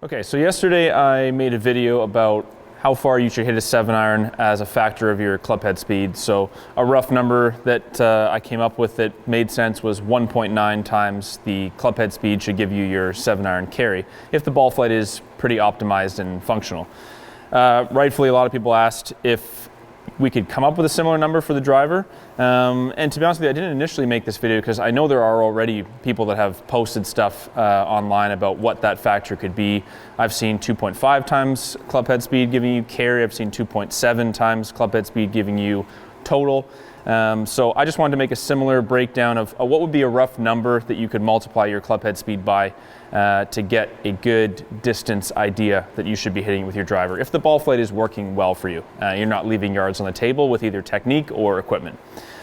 Okay, so yesterday I made a video about how far you should hit a 7-iron as a factor of your club head speed. So a rough number that I came up with that made sense was 1.9 times the club head speed should give you your 7-iron carry if the ball flight is pretty optimized and functional. Rightfully, a lot of people asked if we could come up with a similar number for the driver. And to be honest with you, I didn't initially make this video because I know there are already people that have posted stuff online about what that factor could be. I've seen 2.5 times club head speed giving you carry. I've seen 2.7 times club head speed giving you total. So I just wanted to make a similar breakdown of what would be a rough number that you could multiply your club head speed by to get a good distance idea that you should be hitting with your driver if the ball flight is working well for you. You're not leaving yards on the table with either technique or equipment.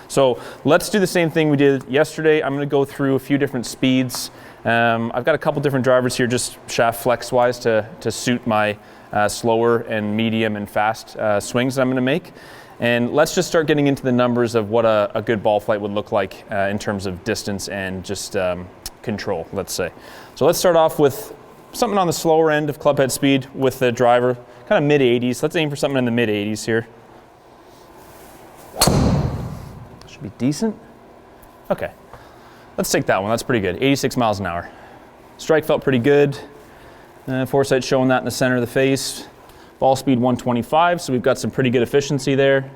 So let's do the same thing we did yesterday. I'm going to go through a few different speeds. I've got a couple different drivers here just shaft flex wise to suit my slower and medium and fast swings that I'm going to make. And let's just start getting into the numbers of what a good ball flight would look like in terms of distance and just control, let's say. So let's start off with something on the slower end of club head speed with the driver, kind of mid 80s. Let's aim for something in the mid 80s here. Should be decent. Okay, let's take that one. That's pretty good. 86 miles an hour. Strike felt pretty good. Foresight showing that in the center of the face. Ball speed 125, so we've got some pretty good efficiency there.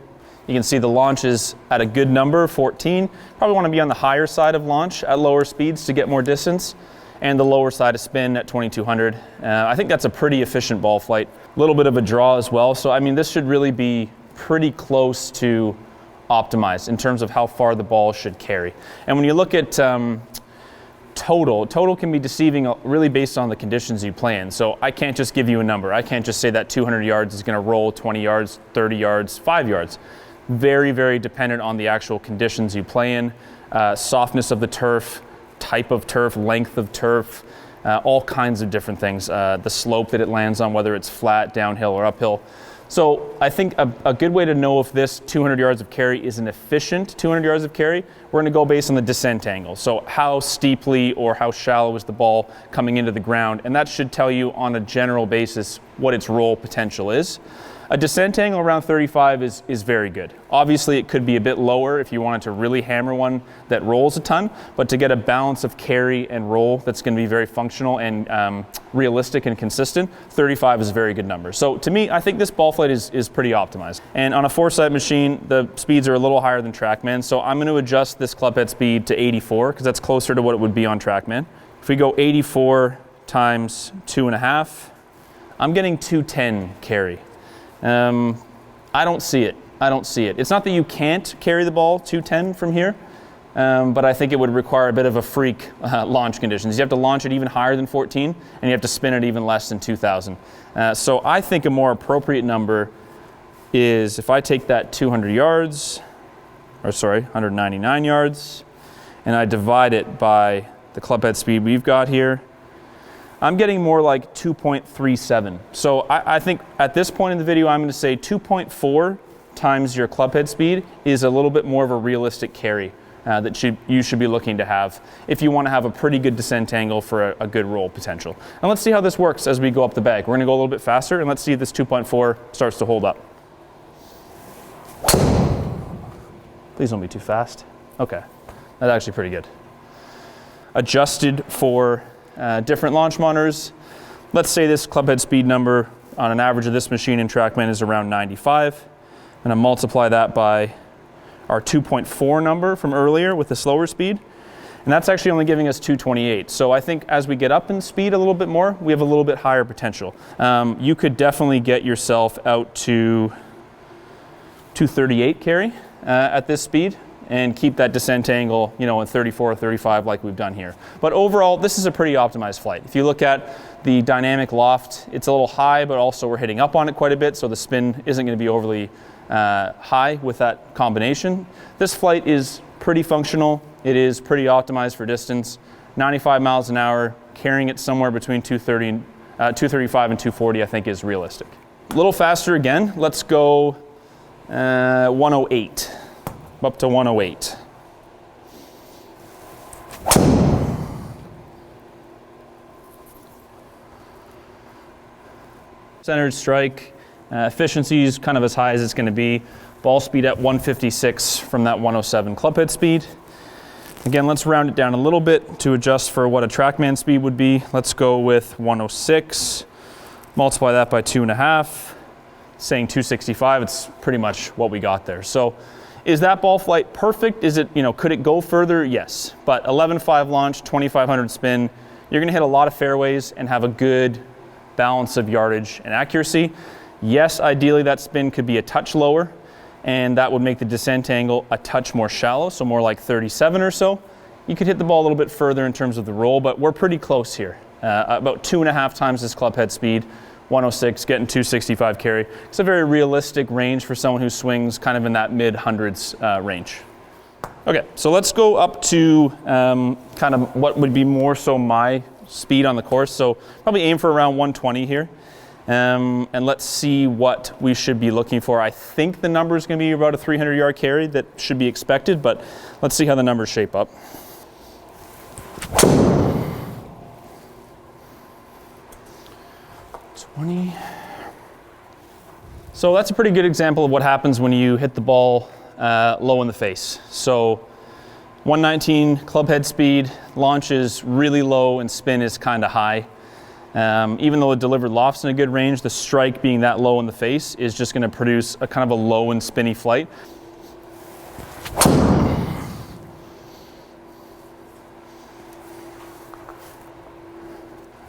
You can see the launch is at a good number, 14. Probably want to be on the higher side of launch at lower speeds to get more distance, and the lower side of spin at 2200. I think that's a pretty efficient ball flight. A little bit of a draw as well, so I mean this should really be pretty close to optimized in terms of how far the ball should carry. And when you look at total can be deceiving really based on the conditions you play in. So I can't just give you a number. I can't just say that 200 yards is going to roll 20 yards, 30 yards, 5 yards. Very, very dependent on the actual conditions you play in, softness of the turf, type of turf, length of turf, all kinds of different things. The slope that it lands on, whether it's flat, downhill, or uphill. So I think a good way to know if this 200 yards of carry is an efficient 200 yards of carry, we're going to go based on the descent angle. So how steeply or how shallow is the ball coming into the ground, and that should tell you on a general basis what its roll potential is. A descent angle around 35 is very good. Obviously it could be a bit lower if you wanted to really hammer one that rolls a ton, but to get a balance of carry and roll that's going to be very functional and realistic and consistent, 35 is a very good number. So to me, I think this ball flight is pretty optimized. And on a Foresight machine, the speeds are a little higher than TrackMan, so I'm going to adjust this club head speed to 84 because that's closer to what it would be on TrackMan. If we go 84 times 2.5, I'm getting 210 carry. I don't see it. It's not that you can't carry the ball 210 from here, but I think it would require a bit of a freak launch conditions. You have to launch it even higher than 14, and you have to spin it even less than 2,000. So I think a more appropriate number is if I take that 200 yards, or sorry, 199 yards, and I divide it by the club head speed we've got here, I'm getting more like 2.37. So I think at this point in the video, I'm going to say 2.4 times your club head speed is a little bit more of a realistic carry that you should be looking to have if you want to have a pretty good descent angle for a good roll potential. And let's see how this works as we go up the bag. We're going to go a little bit faster, and let's see if this 2.4 starts to hold up. Please don't be too fast. Okay, that's actually pretty good. Adjusted for different launch monitors. Let's say this club head speed number on an average of this machine in TrackMan is around 95. I'm going to multiply that by our 2.4 number from earlier with the slower speed. And that's actually only giving us 228. So I think as we get up in speed a little bit more, we have a little bit higher potential. You could definitely get yourself out to 238 carry at this speed, and keep that descent angle, you know, in 34 or 35 like we've done here. But overall, this is a pretty optimized flight. If you look at the dynamic loft, it's a little high, but also we're hitting up on it quite a bit, so the spin isn't going to be overly high with that combination. This flight is pretty functional. It is pretty optimized for distance. 95 miles an hour, carrying it somewhere between 235 and 240, I think is realistic. A little faster again. Let's go 108. Up to 108. Centered strike, efficiency is kind of as high as it's going to be. Ball speed at 156 from that 107 clubhead speed. Again, let's round it down a little bit to adjust for what a TrackMan speed would be. Let's go with 106, multiply that by 2.5, saying 265, it's pretty much what we got there. So is that ball flight perfect? Is it, could it go further? Yes, but 11.5 launch, 2,500 spin, you're gonna hit a lot of fairways and have a good balance of yardage and accuracy. Yes, ideally that spin could be a touch lower, and that would make the descent angle a touch more shallow, so more like 37 or so. You could hit the ball a little bit further in terms of the roll, but we're pretty close here. About 2.5 times this clubhead speed, 106, getting 265 carry. It's a very realistic range for someone who swings kind of in that mid-hundreds range. Okay, so let's go up to kind of what would be more so my speed on the course. So probably aim for around 120 here. And let's see what we should be looking for. I think the number is going to be about a 300-yard carry that should be expected, but let's see how the numbers shape up. So that's a pretty good example of what happens when you hit the ball low in the face. So 119 clubhead speed, launch is really low and spin is kind of high. Even though it delivered lofts in a good range, the strike being that low in the face is just going to produce a kind of a low and spinny flight.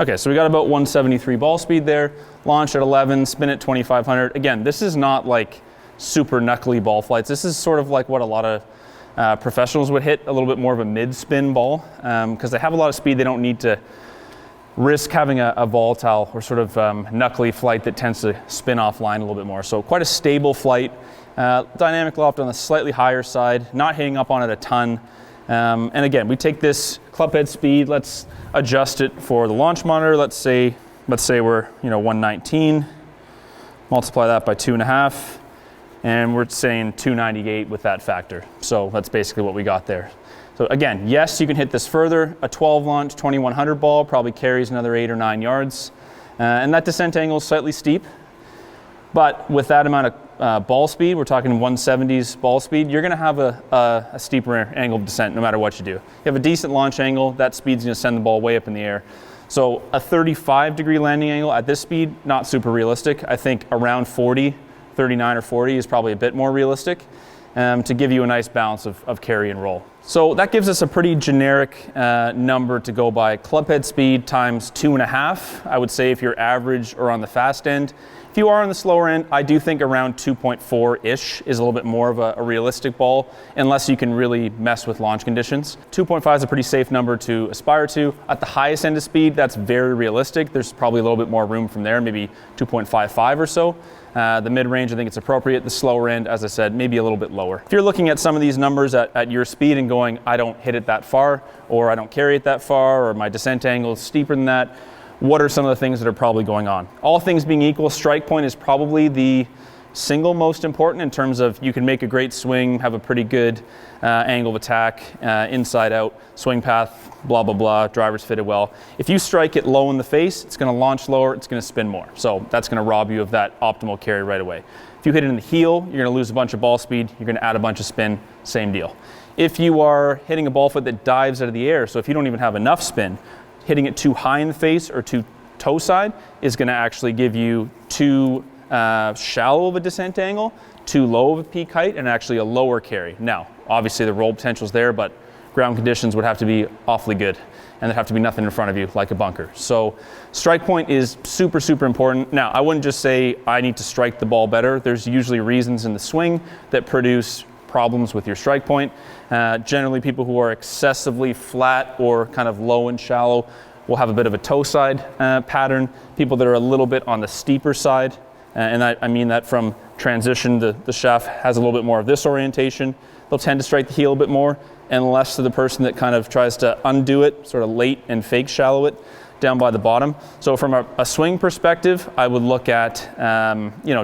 Okay, so we got about 173 ball speed there, launch at 11, spin at 2,500. Again, this is not like super knuckly ball flights. This is sort of like what a lot of professionals would hit, a little bit more of a mid-spin ball, because they have a lot of speed. They don't need to risk having a volatile or sort of knuckly flight that tends to spin offline a little bit more. So quite a stable flight, dynamic loft on the slightly higher side, not hitting up on it a ton. And again, we take this clubhead speed, let's adjust it for the launch monitor. Let's say we're 119, multiply that by 2.5, and we're saying 298 with that factor. So that's basically what we got there. So again, yes, you can hit this further. A 12 launch, 2,100 ball probably carries another 8 or 9 yards. And that descent angle is slightly steep. But with that amount of ball speed, we're talking 170s ball speed, you're gonna have a steeper angle of descent no matter what you do. You have a decent launch angle, that speed's gonna send the ball way up in the air. So a 35-degree landing angle at this speed, not super realistic. I think around 40, 39 or 40 is probably a bit more realistic. To give you a nice balance of carry and roll. So that gives us a pretty generic number to go by. Clubhead speed times 2.5. I would say if you're average or on the fast end. If you are on the slower end, I do think around 2.4-ish is a little bit more of a realistic ball, unless you can really mess with launch conditions. 2.5 is a pretty safe number to aspire to. At the highest end of speed, that's very realistic. There's probably a little bit more room from there, maybe 2.55 or so. The mid-range, I think it's appropriate. The slower end, as I said, maybe a little bit lower. If you're looking at some of these numbers at your speed and going, I don't hit it that far, or I don't carry it that far, or my descent angle is steeper than that, what are some of the things that are probably going on? All things being equal, strike point is probably the single most important in terms of you can make a great swing, have a pretty good angle of attack, inside out, swing path, blah, blah, blah, driver's fitted well. If you strike it low in the face, it's gonna launch lower, it's gonna spin more. So that's gonna rob you of that optimal carry right away. If you hit it in the heel, you're gonna lose a bunch of ball speed, you're gonna add a bunch of spin, same deal. If you are hitting a ball foot that dives out of the air, so if you don't even have enough spin, hitting it too high in the face or too toe side is gonna actually give you too shallow of a descent angle, too low of a peak height, and actually a lower carry. Now, obviously the roll potential is there, but ground conditions would have to be awfully good, and there'd have to be nothing in front of you like a bunker. So strike point is super, super important. Now, I wouldn't just say I need to strike the ball better. There's usually reasons in the swing that produce problems with your strike point. Generally, people who are excessively flat or kind of low and shallow will have a bit of a toe side pattern. People that are a little bit on the steeper side, and I mean that from transition, the shaft has a little bit more of this orientation. They'll tend to strike the heel a bit more, and less to the person that kind of tries to undo it, sort of late and fake shallow it down by the bottom. So from a swing perspective, I would look at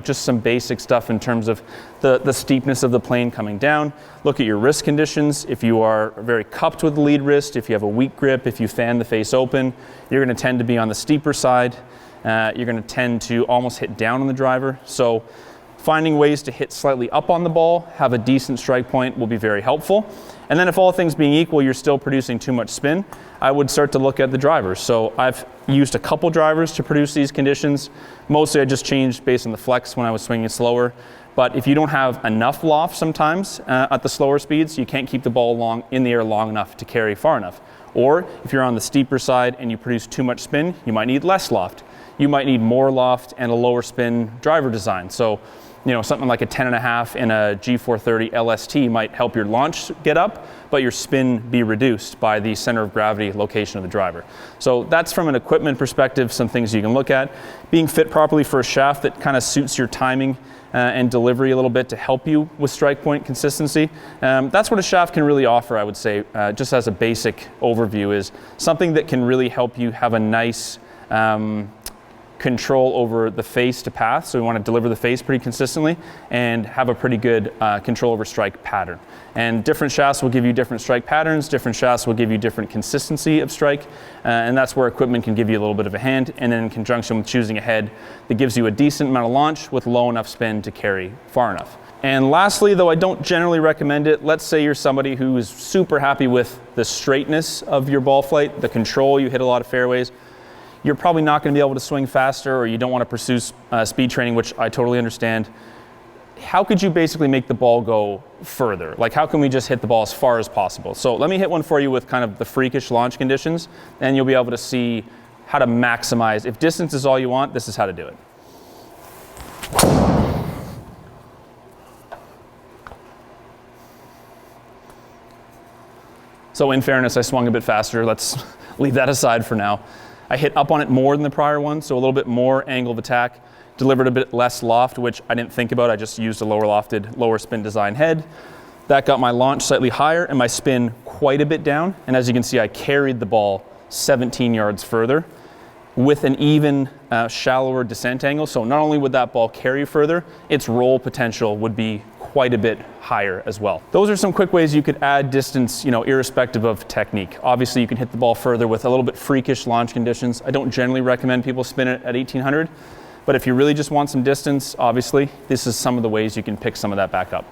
just some basic stuff in terms of the steepness of the plane coming down. Look at your wrist conditions. If you are very cupped with the lead wrist, if you have a weak grip, if you fan the face open, you're going to tend to be on the steeper side. you're going to tend to almost hit down on the driver. So finding ways to hit slightly up on the ball, have a decent strike point will be very helpful. And then if all things being equal, you're still producing too much spin, I would start to look at the drivers. So I've used a couple drivers to produce these conditions. Mostly I just changed based on the flex when I was swinging slower. But if you don't have enough loft sometimes at the slower speeds, you can't keep the ball in the air long enough to carry far enough. Or if you're on the steeper side and you produce too much spin, you might need less loft. You might need more loft and a lower spin driver design. So, you know, something like a 10.5 in a G430 LST might help your launch get up, but your spin be reduced by the center of gravity location of the driver. So that's from an equipment perspective, some things you can look at. Being fit properly for a shaft that kind of suits your timing and delivery a little bit to help you with strike point consistency. That's what a shaft can really offer, I would say, just as a basic overview, is something that can really help you have a nice control over the face to path. So we want to deliver the face pretty consistently and have a pretty good control over strike pattern. And different shafts will give you different strike patterns, different shafts will give you different consistency of strike, and that's where equipment can give you a little bit of a hand, and then in conjunction with choosing a head that gives you a decent amount of launch with low enough spin to carry far enough. And lastly, though I don't generally recommend it, let's say you're somebody who is super happy with the straightness of your ball flight, the control, you hit a lot of fairways. You're probably not going to be able to swing faster, or you don't want to pursue speed training, which I totally understand. How could you basically make the ball go further? Like, how can we just hit the ball as far as possible? So let me hit one for you with kind of the freakish launch conditions, and you'll be able to see how to maximize. If distance is all you want, this is how to do it. So in fairness, I swung a bit faster. Let's leave that aside for now. I hit up on it more than the prior one, so a little bit more angle of attack, delivered a bit less loft, which I didn't think about. I just used a lower lofted, lower spin design head. That got my launch slightly higher and my spin quite a bit down. And as you can see, I carried the ball 17 yards further with an even shallower descent angle. So not only would that ball carry further, its roll potential would be quite a bit higher as well. Those are some quick ways you could add distance, you know, irrespective of technique. Obviously, you can hit the ball further with a little bit freakish launch conditions. I don't generally recommend people spin it at 1800, but if you really just want some distance, obviously, this is some of the ways you can pick some of that back up.